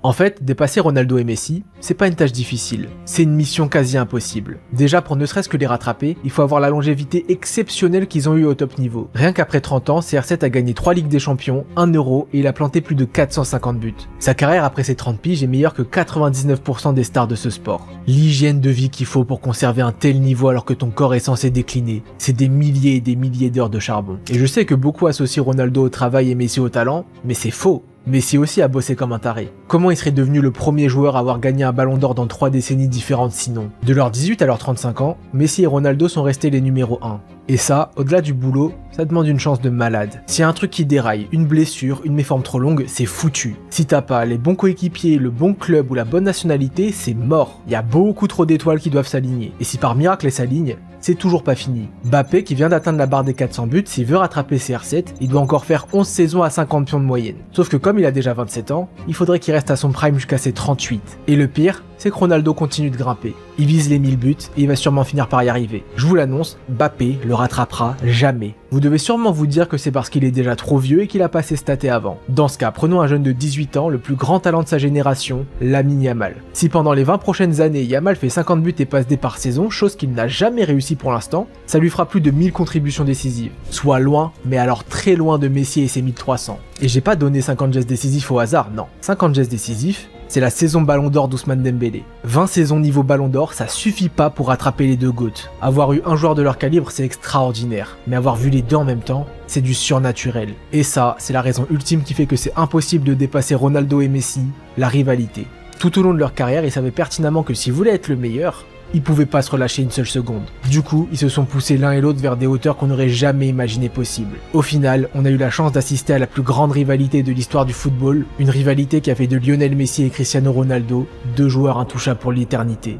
En fait, dépasser Ronaldo et Messi, c'est pas une tâche difficile, c'est une mission quasi impossible. Déjà, pour ne serait-ce que les rattraper, il faut avoir la longévité exceptionnelle qu'ils ont eu au top niveau. Rien qu'après 30 ans, CR7 a gagné 3 Ligues des Champions, 1 Euro et il a planté plus de 450 buts. Sa carrière après ses 30 piges est meilleure que 99% des stars de ce sport. L'hygiène de vie qu'il faut pour conserver un tel niveau alors que ton corps est censé décliner, c'est des milliers et des milliers d'heures de charbon. Et je sais que beaucoup associent Ronaldo au travail et Messi au talent, mais c'est faux. Messi aussi a bossé comme un taré. Comment il serait devenu le premier joueur à avoir gagné un ballon d'or dans 3 décennies différentes sinon? De leurs 18 à leurs 35 ans, Messi et Ronaldo sont restés les numéros 1. Et ça, au-delà du boulot, ça demande une chance de malade. S'il y a un truc qui déraille, une blessure, une méforme trop longue, c'est foutu. Si t'as pas les bons coéquipiers, le bon club ou la bonne nationalité, c'est mort. Il y a beaucoup trop d'étoiles qui doivent s'aligner. Et si par miracle elles s'alignent, c'est toujours pas fini. Mbappé, qui vient d'atteindre la barre des 400 buts, s'il veut rattraper CR7, il doit encore faire 11 saisons à 50 pions de moyenne. Sauf que comme il a déjà 27 ans, il faudrait qu'il reste à son prime jusqu'à ses 38. Et le pire, c'est que Ronaldo continue de grimper. Il vise les 1000 buts et il va sûrement finir par y arriver. Je vous l'annonce, Mbappé le rattrapera jamais. Vous devez sûrement vous dire que c'est parce qu'il est déjà trop vieux et qu'il a pas ses stats avant. Dans ce cas, prenons un jeune de 18 ans, le plus grand talent de sa génération, Lamine Yamal. Si pendant les 20 prochaines années, Yamal fait 50 buts et passes D par saison, chose qu'il n'a jamais réussi pour l'instant, ça lui fera plus de 1000 contributions décisives. Soit loin, mais alors très loin de Messi et ses 1300. Et j'ai pas donné 50 gestes décisifs au hasard, non. 50 gestes décisifs, c'est la saison Ballon d'Or d'Ousmane Dembélé. 20 saisons niveau Ballon d'Or, ça suffit pas pour rattraper les deux GOAT. Avoir eu un joueur de leur calibre, c'est extraordinaire. Mais avoir vu les deux en même temps, c'est du surnaturel. Et ça, c'est la raison ultime qui fait que c'est impossible de dépasser Ronaldo et Messi, la rivalité. Tout au long de leur carrière, ils savaient pertinemment que s'ils voulaient être le meilleur, ils pouvaient pas se relâcher une seule seconde. Du coup, ils se sont poussés l'un et l'autre vers des hauteurs qu'on n'aurait jamais imaginé possibles. Au final, on a eu la chance d'assister à la plus grande rivalité de l'histoire du football, une rivalité qui a fait de Lionel Messi et Cristiano Ronaldo deux joueurs intouchables pour l'éternité.